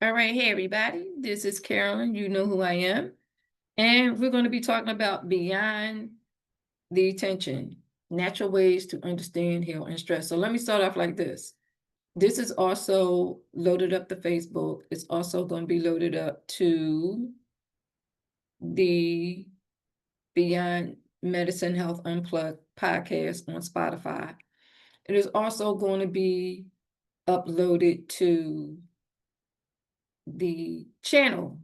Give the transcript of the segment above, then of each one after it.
All right, hey everybody, this is Carolyn. You know who I am. And we're going to be talking about beyond the attention, natural ways to understand, heal, and stress. So let me start off like this. This is also loaded up to Facebook. It's also going to be loaded up to the Beyond Medicine Health Unplugged podcast on Spotify. It is also going to be uploaded to the channel,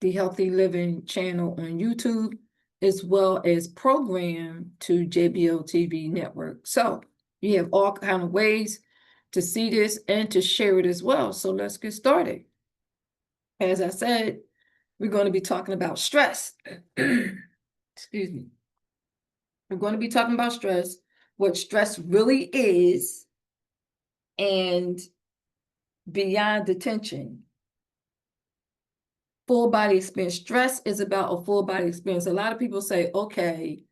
the Healthy Living channel on YouTube, as well as programmed to JBL TV network. So you have all kind of ways to see this and to share it as well. So let's get started. As I said, we're going to be talking about stress. Excuse me. We're going to be talking about stress, what stress really is, and beyond attention. Full body experience. Stress is about a full body experience. A lot of people say, okay,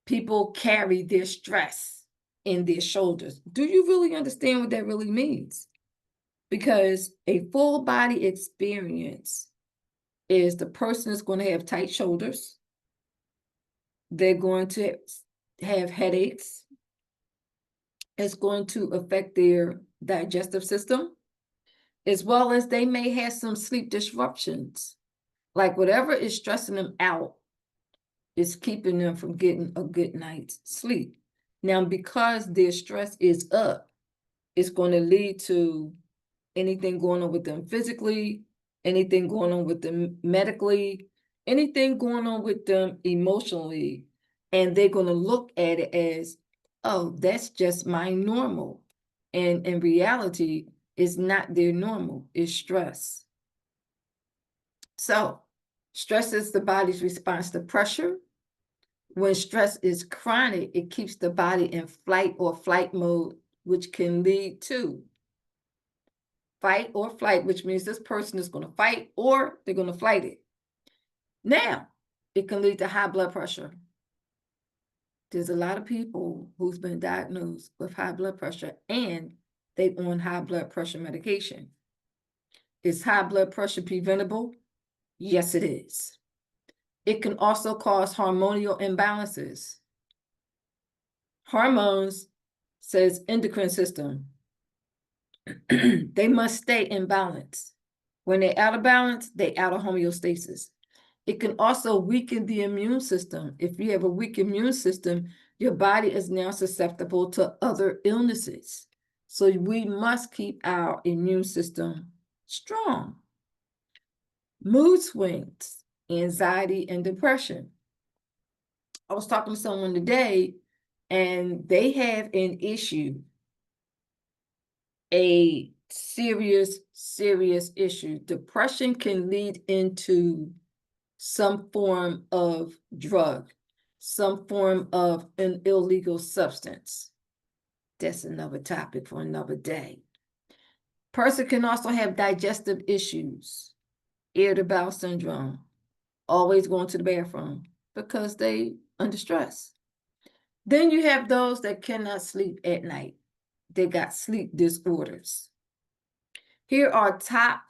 people carry their stress in their shoulders. Do you really understand what that really means? Because a full body experience is the person is going to have tight shoulders. They're going to have headaches. It's going to affect their digestive system, as well as they may have some sleep disruptions. Like whatever is stressing them out is keeping them from getting a good night's sleep. Now, because their stress is up, it's going to lead to anything going on with them physically, anything going on with them medically, anything going on with them emotionally. And they're going to look at it as, oh, that's just my normal. And in reality, it's not their normal, it's stress. So, stress is the body's response to pressure. When stress is chronic, it keeps the body in flight or flight mode, which can lead to fight or flight, which means this person is going to fight or they're going to flight it. Now, it can lead to high blood pressure. There's a lot of people who's been diagnosed with high blood pressure and they're on high blood pressure medication. Is high blood pressure preventable? Yes, it is. It can also cause hormonal imbalances. Hormones, says endocrine system, they must stay in balance. When they're out of balance, they're out of homeostasis. It can also weaken the immune system. If you have a weak immune system, your body is now susceptible to other illnesses. So we must keep our immune system strong. Mood swings, anxiety, and depression. I was talking to someone today, and they have an issue, a serious issue. Depression can lead into some form of drug, some form of an illegal substance. That's another topic for another day. Person can also have digestive issues, irritable bowel syndrome, always going to the bathroom because they under stress. Then you have those that cannot sleep at night. They got sleep disorders. Here are top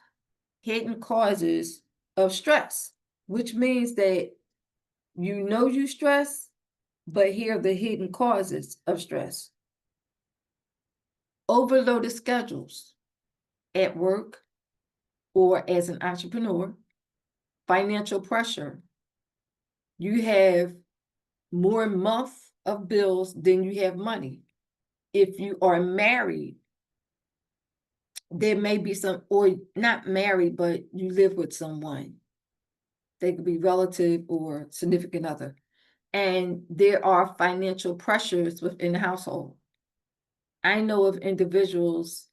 hidden causes of stress, which means that you know you stress, but here are the hidden causes of stress. Overloaded schedules at work or as an entrepreneur, financial pressure. You have more month of bills than you have money. If you are married, there may be some, or not married, but you live with someone. They could be relative or significant other. And there are financial pressures within the household. I know of individuals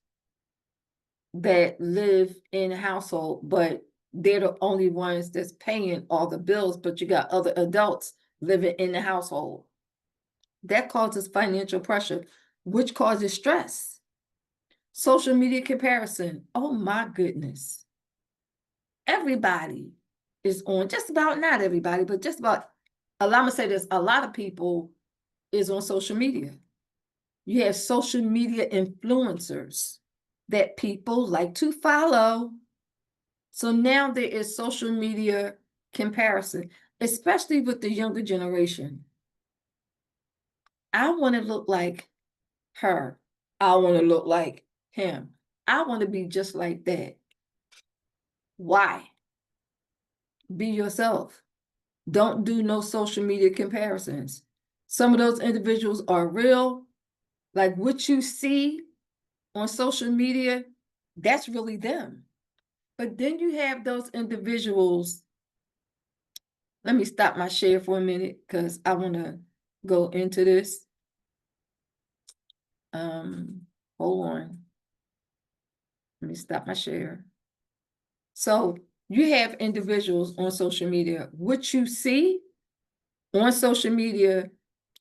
that live in a household, but they're the only ones that's paying all the bills, but you got other adults living in the household. That causes financial pressure, which causes stress. Social media comparison. Oh my goodness. Everybody is on, just about, not everybody, but just about, I'm going to say this, a lot of people is on social media. You have social media influencers that people like to follow. So now there is social media comparison, especially with the younger generation. I want to look like her. I want to look like him. I want to be just like that. Why? Be yourself. Don't do no social media comparisons. Some of those individuals are real. Like what you see on social media, that's really them. But then you have those individuals. Let me stop my share for a minute because I want to go into this. Hold on. Let me stop my share. So you have individuals on social media. What you see on social media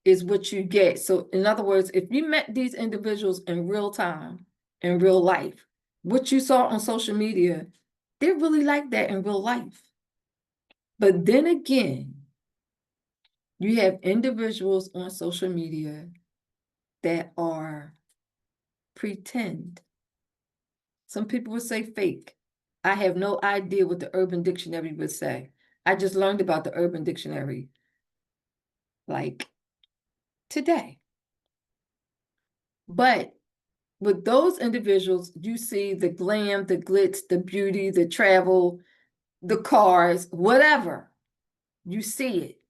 is what you get. So in other words, if you met these individuals in real time, in real life, what you saw on social media, they're really like that in real life. But then again, you have individuals on social media that are pretend. Some people would say fake. I have no idea what the Urban Dictionary would say. I just learned about the Urban Dictionary like today. But with those individuals, you see the glam, the glitz, the beauty, the travel, the cars, whatever. You see it.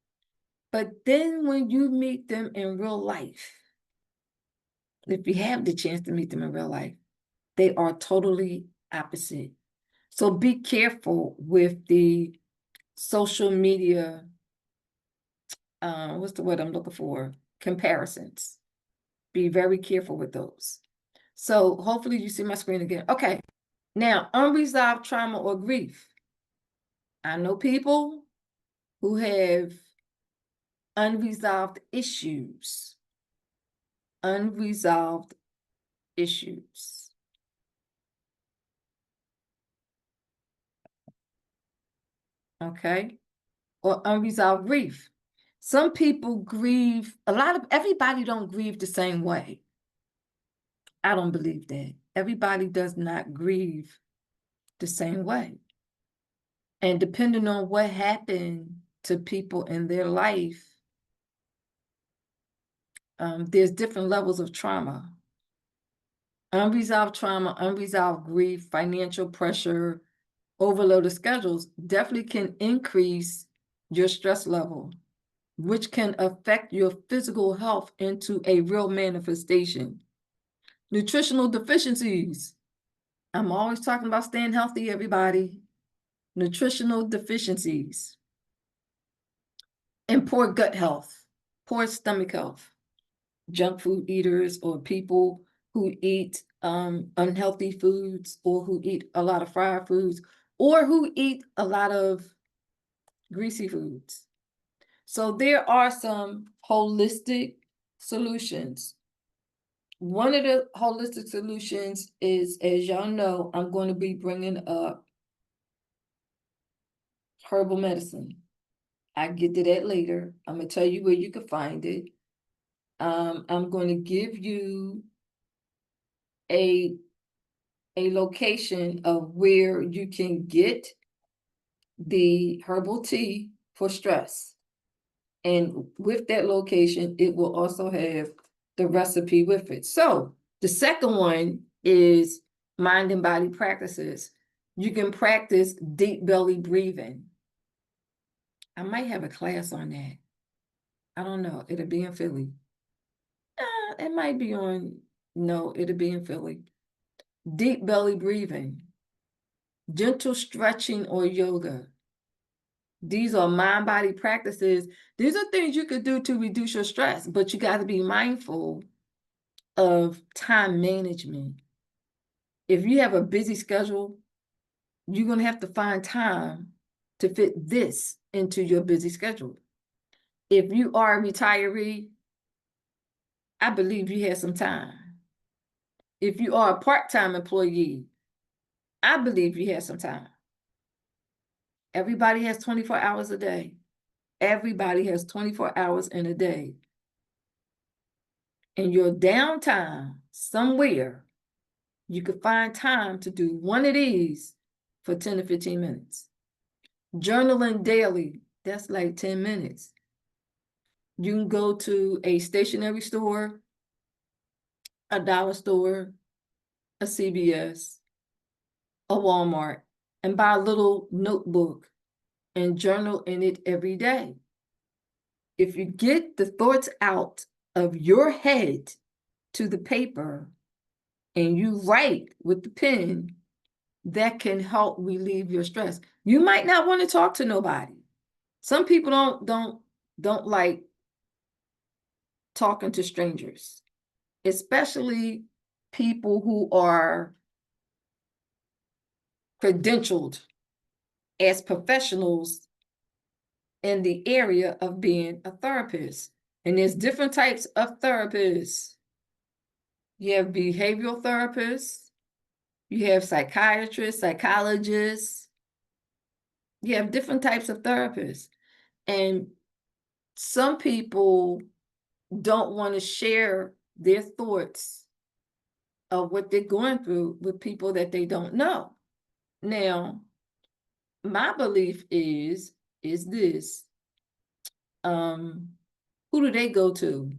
But then when you meet them in real life, if you have the chance to meet them in real life, they are totally opposite. So be careful with the social media, what's the word I'm looking for? Comparisons. Be very careful with those. So hopefully you see my screen again. Okay. Now, unresolved trauma or grief. I know people who have unresolved issues. Unresolved issues. Okay. Or unresolved grief. Some people grieve, everybody don't grieve the same way. I don't believe that. Everybody does not grieve the same way. And depending on what happened to people in their life, there's different levels of trauma. Unresolved trauma, unresolved grief, financial pressure, overloaded schedules definitely can increase your stress level, which can affect your physical health into a real manifestation. Nutritional deficiencies. I'm always talking about staying healthy, everybody. Nutritional deficiencies. And poor gut health, poor stomach health. Junk food eaters or people who eat unhealthy foods or who eat a lot of fried foods or who eat a lot of greasy foods. So there are some holistic solutions. One of the holistic solutions is, as y'all know, I'm going to be bringing up herbal medicine. I get to that later. I'm going to tell you where you can find it. I'm going to give you a location of where you can get the herbal tea for stress. And with that location, it will also have the recipe with it. So the second one is mind and body practices. You can practice deep belly breathing. I might have a class on that. I don't know. It'll be in Philly. It might be on, no, it'll be in Philly. Deep belly breathing, gentle stretching or yoga. These are mind-body practices. These are things you could do to reduce your stress, but you got to be mindful of time management. If you have a busy schedule, you're going to have to find time to fit this into your busy schedule. If you are a retiree, I believe you have some time. If you are a part-time employee, I believe you have some time. Everybody has 24 hours a day. Everybody has 24 hours in a day. In your downtime, somewhere, you could find time to do one of these for 10 to 15 minutes. Journaling daily, that's like 10 minutes. You can go to a stationery store, a dollar store, a CVS, a Walmart, and buy a little notebook and journal in it every day. If you get the thoughts out of your head to the paper and you write with the pen, that can help relieve your stress. You might not want to talk to nobody. Some people don't like talking to strangers, especially people who are credentialed as professionals in the area of being a therapist. And there's different types of therapists. You have behavioral therapists, you have psychiatrists, psychologists, you have different types of therapists. And some people don't want to share their thoughts of what they're going through with people that they don't know. Now, my belief is this, who do they go to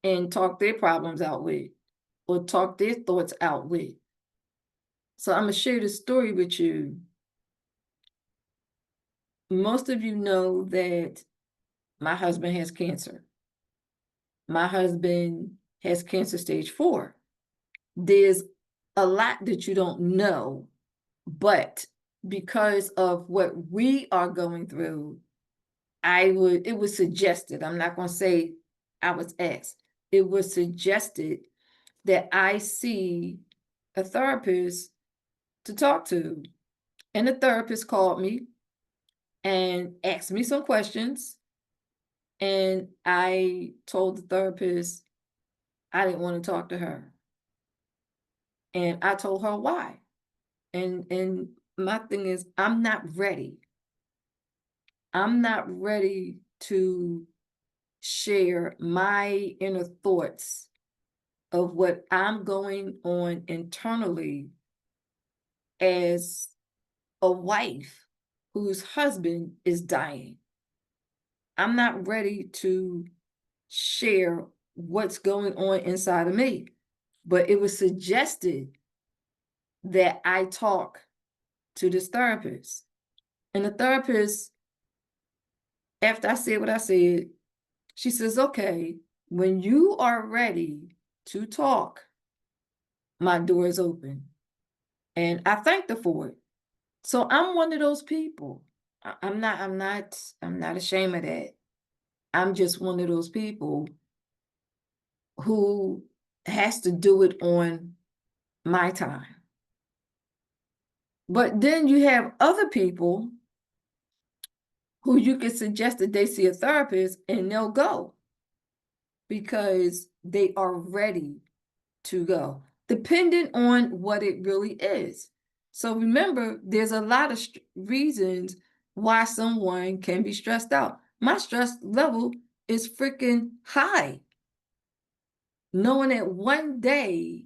and talk their problems out with or talk their thoughts out with? So I'm going to share this story with you. Most of you know that my husband has cancer. My husband has cancer stage 4. There's a lot that you don't know, but because of what we are going through, it was suggested, I'm not going to say I was asked, it was suggested that I see a therapist to talk to. And the therapist called me and asked me some questions. And I told the therapist I didn't want to talk to her. And I told her why. And my thing is, I'm not ready. I'm not ready to share my inner thoughts of what I'm going on internally as a wife whose husband is dying. I'm not ready to share what's going on inside of me. But it was suggested that I talk to this therapist. And the therapist, after I said what I said, she says, okay, when you are ready to talk, my door is open. And I thanked her for it. So I'm one of those people. I'm not ashamed of that. I'm just one of those people who has to do it on my time. But then you have other people who you can suggest that they see a therapist and they'll go because they are ready to go, depending on what it really is. So remember, there's a lot of reasons why someone can be stressed out. My stress level is freaking high. Knowing that one day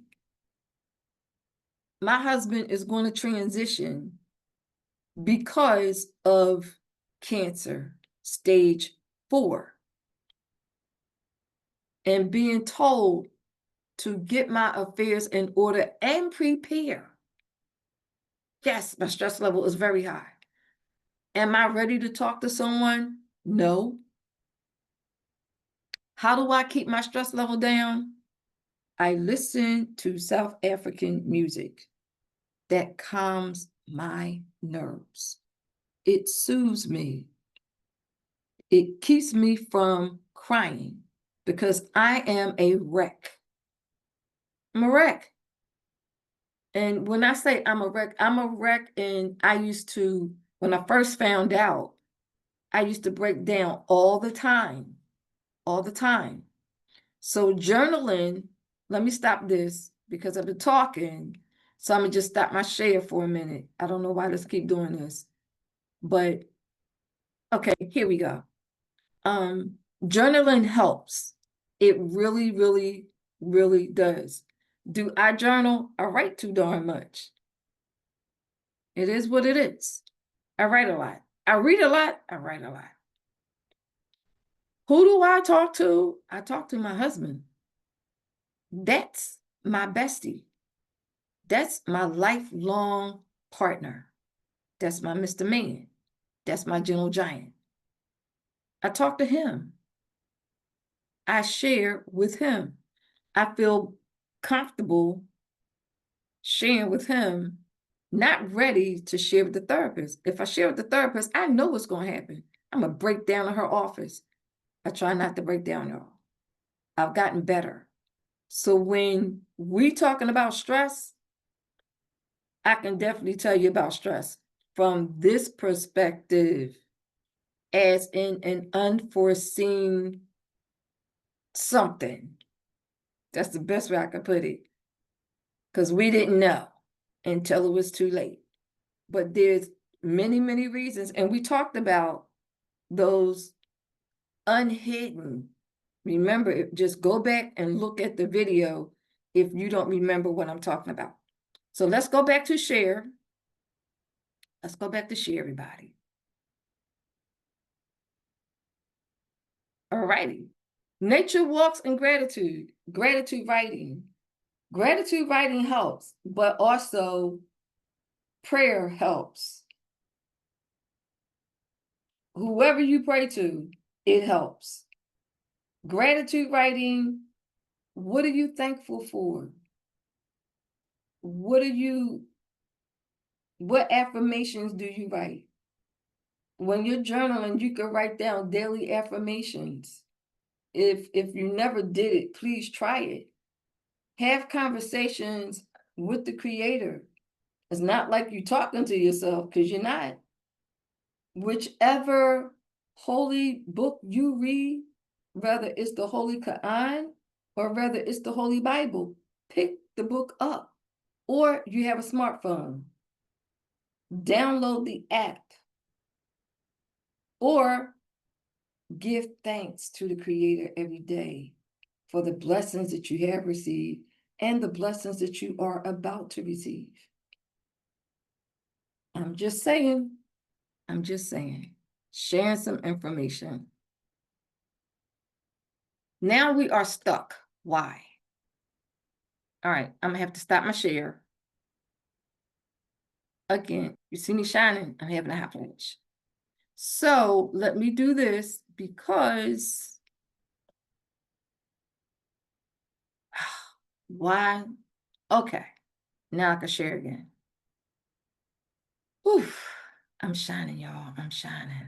my husband is going to transition because of cancer, stage 4. And being told to get my affairs in order and prepare. Yes, my stress level is very high. Am I ready to talk to someone? No. How do I keep my stress level down? I listen to South African music that calms my nerves. It soothes me. It keeps me from crying because I am a wreck. I'm a wreck. And when I say I'm a wreck, and I used to, when I first found out, I used to break down all the time. So journaling, let me stop this because I've been talking. So I'm gonna just stop my share for a minute. I don't know why let's keep doing this, but okay, here we go. Journaling helps. It really, really, really does. Do I journal? I write too darn much. It is what it is. I write a lot. I read a lot. I write a lot. Who do I talk to? I talk to my husband. That's my bestie. That's my lifelong partner. That's my Mr. Man. That's my gentle giant. I talk to him. I share with him. I feel comfortable sharing with him, not ready to share with the therapist. If I share with the therapist, I know what's going to happen. I'm going to break down in her office. I try not to break down, y'all. I've gotten better. So when we talking about stress, I can definitely tell you about stress from this perspective, as in an unforeseen something. That's the best way I can put it. Because we didn't know until it was too late. But there's many, many reasons. And we talked about those unhidden. Remember, just go back and look at the video if you don't remember what I'm talking about. So let's go back to share. Let's go back to share, everybody. All righty. Nature walks and gratitude. Gratitude writing. Gratitude writing helps, but also prayer helps. Whoever you pray to, it helps. Gratitude writing, what are you thankful for? What affirmations do you write? When you're journaling, you can write down daily affirmations. If you never did it, please try it. Have conversations with the Creator. It's not like you're talking to yourself, because you're not. Whichever holy book you read, whether it's the Holy Quran or whether it's the Holy Bible, pick the book up. Or you have a smartphone, download the app, or give thanks to the Creator every day for the blessings that you have received and the blessings that you are about to receive. I'm just saying, sharing some information. Now we are stuck. Why? All right, I'm gonna have to stop my share. Again, you see me shining, I'm having a hot flash. So let me do this because why? Okay, now I can share again. Oof, I'm shining, y'all. I'm shining.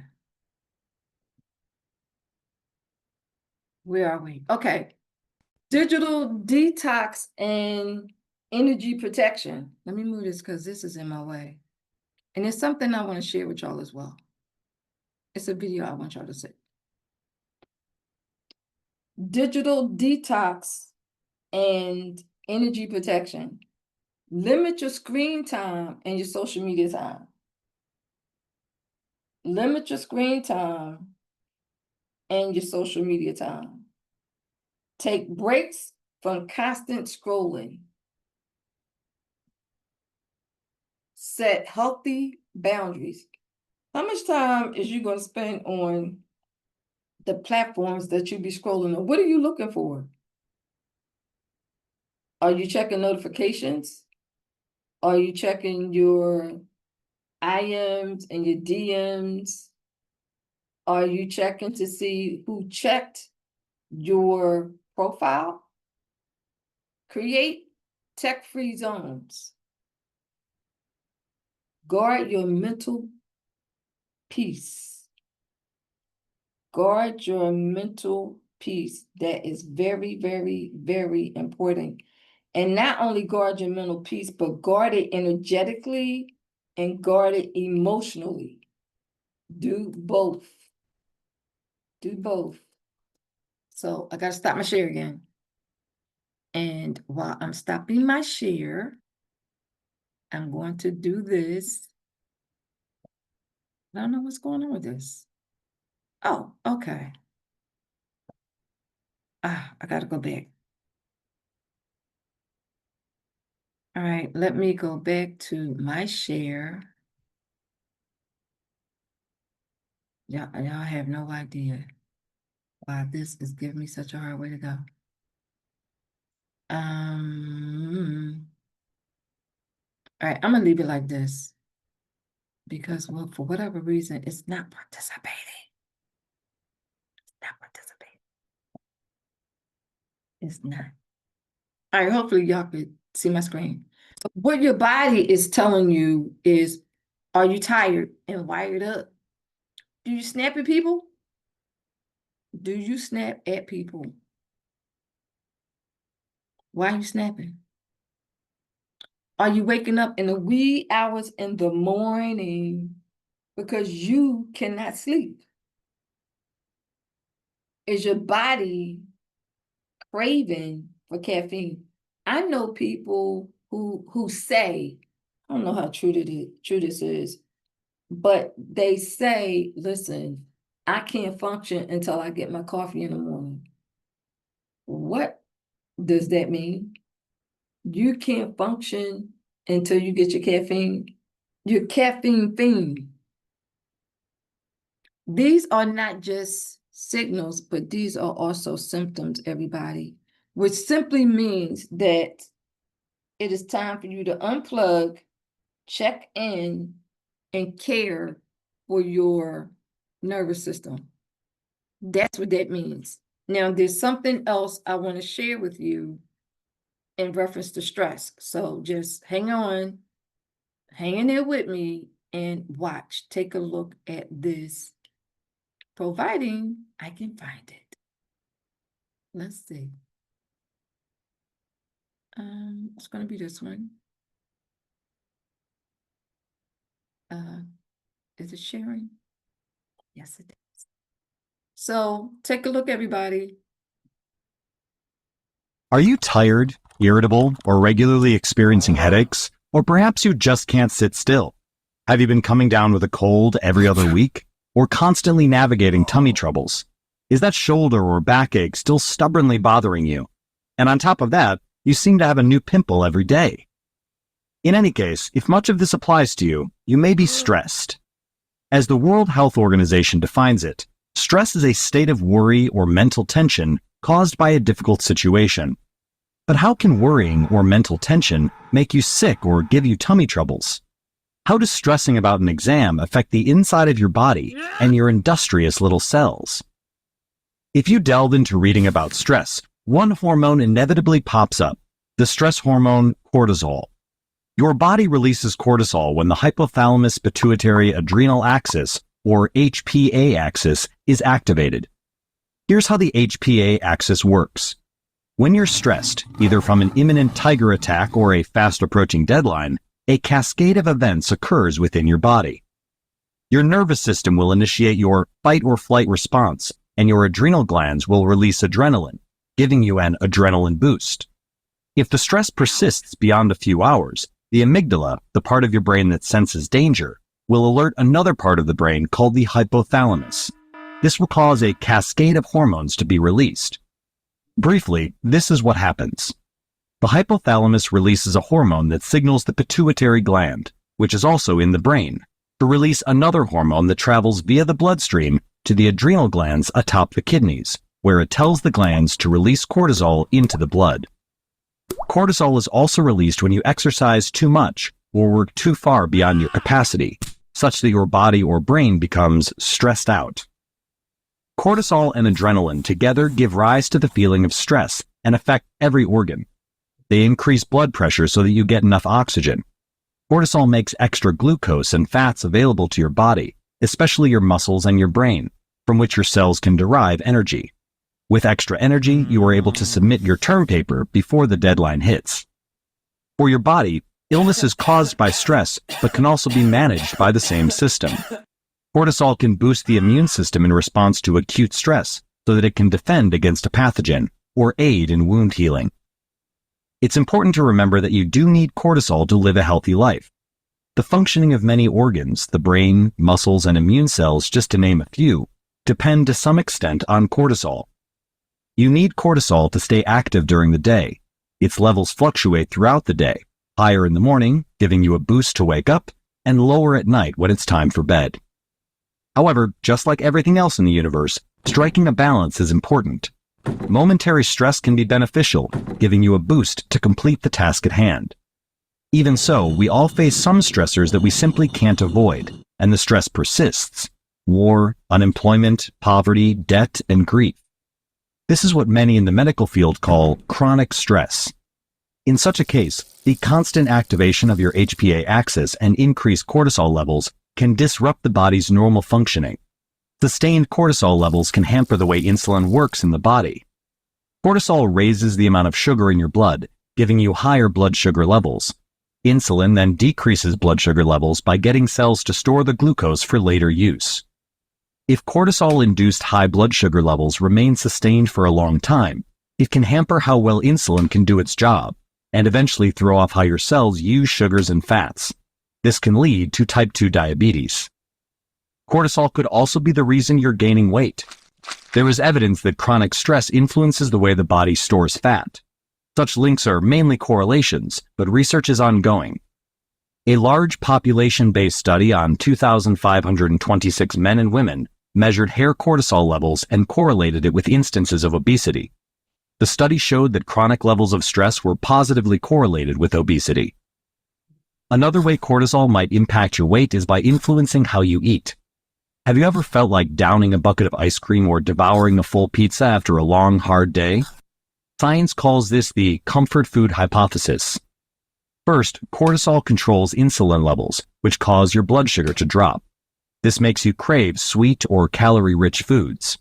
Where are we? Okay. Digital detox and energy protection. Let me move this because this is in my way. And it's something I want to share with y'all as well. It's a video I want y'all to see. Digital detox and energy protection. Limit your screen time and your social media time. Limit your screen time and your social media time. Take breaks from constant scrolling. Set healthy boundaries. How much time is you going to spend on the platforms that you be scrolling on? What are you looking for? Are you checking notifications? Are you checking your IMs and your DMs? Are you checking to see who checked your profile? Create tech-free zones. Guard your mental peace. Guard your mental peace. That is very, very, very important. And not only guard your mental peace, but guard it energetically and guard it emotionally. Do both. Do both. So I got to stop my share again. And while I'm stopping my share, I'm going to do this. I don't know what's going on with this. Oh, okay. I got to go back. All right, let me go back to my share. Y'all have no idea why this is giving me such a hard way to go. All right, I'm gonna leave it like this because, well, for whatever reason, it's not participating. It's not participating. It's not. All right, hopefully y'all could see my screen. What your body is telling you is, are you tired and wired up? Do you snap at people? Do you snap at people? Why are you snapping? Are you waking up in the wee hours in the morning because you cannot sleep? Is your body craving for caffeine? I know people who say, I don't know how true this is, but they say, listen, I can't function until I get my coffee in the morning. What does that mean? You can't function until you get your caffeine. You're caffeine fiend. These are not just signals, but these are also symptoms, everybody, which simply means that it is time for you to unplug, check in, and care for your nervous system. That's what that means. Now, there's something else I want to share with you in reference to stress. So just hang on, hang in there with me and watch. Take a look at this, providing I can find it. Let's see. It's going to be this one. Is it sharing? Yes, it is. So take a look, everybody. Are you tired, irritable, or regularly experiencing headaches? Or perhaps you just can't sit still? Have you been coming down with a cold every other week? Or constantly navigating tummy troubles? Is that shoulder or backache still stubbornly bothering you? And on top of that, you seem to have a new pimple every day. In any case, if much of this applies to you, you may be stressed. As the World Health Organization defines it, stress is a state of worry or mental tension caused by a difficult situation. But how can worrying or mental tension make you sick or give you tummy troubles? How does stressing about an exam affect the inside of your body and your industrious little cells? If you delve into reading about stress, one hormone inevitably pops up, the stress hormone cortisol. Your body releases cortisol when the hypothalamus pituitary adrenal axis, or HPA axis, is activated. Here's how the HPA axis works. When you're stressed, either from an imminent tiger attack or a fast-approaching deadline, a cascade of events occurs within your body. Your nervous system will initiate your fight-or-flight response, and your adrenal glands will release adrenaline, giving you an adrenaline boost. If the stress persists beyond a few hours, the amygdala, the part of your brain that senses danger, will alert another part of the brain called the hypothalamus. This will cause a cascade of hormones to be released. Briefly, this is what happens. The hypothalamus releases a hormone that signals the pituitary gland, which is also in the brain, to release another hormone that travels via the bloodstream to the adrenal glands atop the kidneys, where it tells the glands to release cortisol into the blood. Cortisol is also released when you exercise too much or work too far beyond your capacity, such that your body or brain becomes stressed out. Cortisol and adrenaline together give rise to the feeling of stress and affect every organ. They increase blood pressure so that you get enough oxygen. Cortisol makes extra glucose and fats available to your body, especially your muscles and your brain, from which your cells can derive energy. With extra energy, you are able to submit your term paper before the deadline hits. For your body, illness is caused by stress, but can also be managed by the same system. Cortisol can boost the immune system in response to acute stress so that it can defend against a pathogen or aid in wound healing. It's important to remember that you do need cortisol to live a healthy life. The functioning of many organs, the brain, muscles, and immune cells, just to name a few, depend to some extent on cortisol. You need cortisol to stay active during the day. Its levels fluctuate throughout the day, higher in the morning, giving you a boost to wake up, and lower at night when it's time for bed. However, just like everything else in the universe, striking a balance is important. Momentary stress can be beneficial, giving you a boost to complete the task at hand. Even so, we all face some stressors that we simply can't avoid, and the stress persists. War, unemployment, poverty, debt, and grief. This is what many in the medical field call chronic stress. In such a case, the constant activation of your HPA axis and increased cortisol levels can disrupt the body's normal functioning. Sustained cortisol levels can hamper the way insulin works in the body. Cortisol raises the amount of sugar in your blood, giving you higher blood sugar levels. Insulin then decreases blood sugar levels by getting cells to store the glucose for later use. If cortisol-induced high blood sugar levels remain sustained for a long time, it can hamper how well insulin can do its job, and eventually throw off how your cells use sugars and fats. This can lead to type 2 diabetes. Cortisol could also be the reason you're gaining weight. There is evidence that chronic stress influences the way the body stores fat. Such links are mainly correlations, but research is ongoing. A large population-based study on 2,526 men and women measured hair cortisol levels and correlated it with instances of obesity. The study showed that chronic levels of stress were positively correlated with obesity. Another way cortisol might impact your weight is by influencing how you eat. Have you ever felt like downing a bucket of ice cream or devouring a full pizza after a long, hard day? Science calls this the comfort food hypothesis. First, cortisol controls insulin levels, which cause your blood sugar to drop. This makes you crave sweet or calorie-rich foods.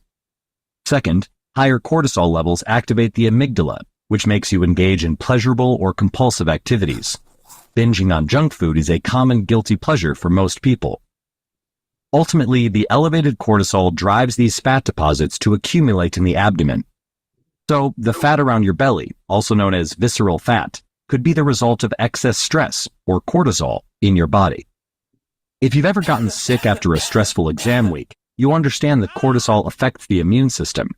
Second, higher cortisol levels activate the amygdala, which makes you engage in pleasurable or compulsive activities. Binging on junk food is a common guilty pleasure for most people. Ultimately, the elevated cortisol drives these fat deposits to accumulate in the abdomen. So, the fat around your belly, also known as visceral fat, could be the result of excess stress, or cortisol, in your body. If you've ever gotten sick after a stressful exam week, you understand that cortisol affects the immune system.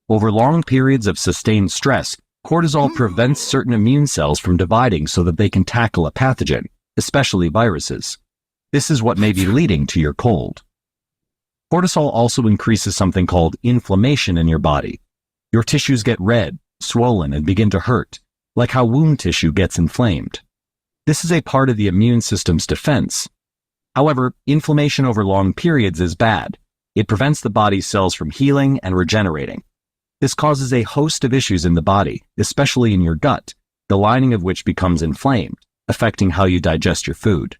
Over long periods of sustained stress, cortisol prevents certain immune cells from dividing so that they can tackle a pathogen, especially viruses. This is what may be leading to your cold. Cortisol also increases something called inflammation in your body. Your tissues get red, swollen, and begin to hurt, like how wound tissue gets inflamed. This is a part of the immune system's defense. However, inflammation over long periods is bad. It prevents the body's cells from healing and regenerating. This causes a host of issues in the body, especially in your gut, the lining of which becomes inflamed, affecting how you digest your food.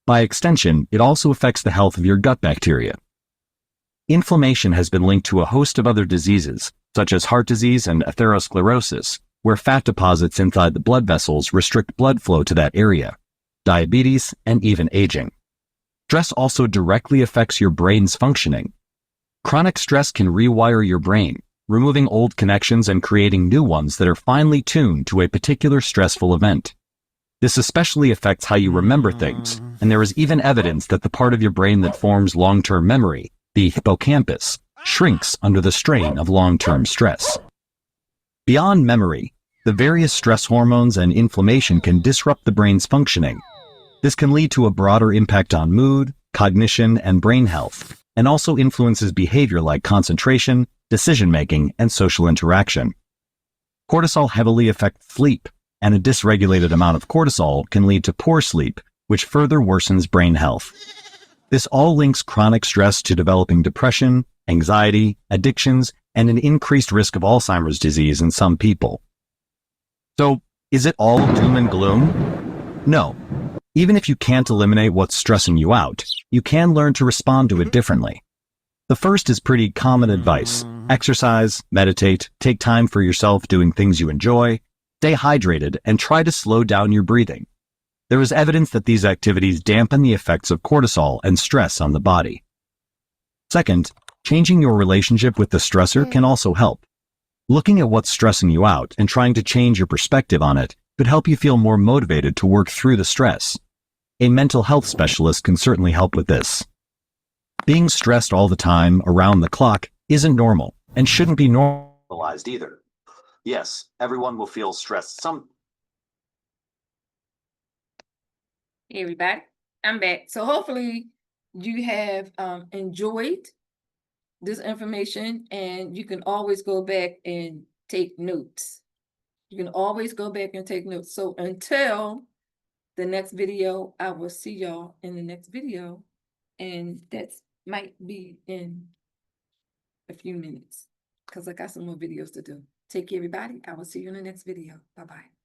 By extension, it also affects the health of your gut bacteria. Inflammation has been linked to a host of other diseases, such as heart disease and atherosclerosis, where fat deposits inside the blood vessels restrict blood flow to that area, diabetes, and even aging. Stress also directly affects your brain's functioning. Chronic stress can rewire your brain, removing old connections and creating new ones that are finely tuned to a particular stressful event. This especially affects how you remember things, and there is even evidence that the part of your brain that forms long-term memory, the hippocampus, shrinks under the strain of long-term stress. Beyond memory, the various stress hormones and inflammation can disrupt the brain's functioning. This can lead to a broader impact on mood, cognition, and brain health, and also influences behavior like concentration, decision-making, and social interaction. Cortisol heavily affects sleep, and a dysregulated amount of cortisol can lead to poor sleep, which further worsens brain health. This all links chronic stress to developing depression, anxiety, addictions, and an increased risk of Alzheimer's disease in some people. So, is it all doom and gloom? No. Even if you can't eliminate what's stressing you out, you can learn to respond to it differently. The first is pretty common advice. Exercise, meditate, take time for yourself doing things you enjoy, stay hydrated, and try to slow down your breathing. There is evidence that these activities dampen the effects of cortisol and stress on the body. Second, changing your relationship with the stressor can also help. Looking at what's stressing you out and trying to change your perspective on it could help you feel more motivated to work through the stress. A mental health specialist can certainly help with this. Being stressed all the time, around the clock, isn't normal and shouldn't be normalized either. Yes, everyone will feel stressed Hey everybody, I'm back. So hopefully you have enjoyed this information, and you can always go back and take notes. You can always go back and take notes. So until the next video, I will see y'all in the next video. And that's might be in a few minutes because I got some more videos to do. Take care, everybody. I will see you in the next video. Bye-bye.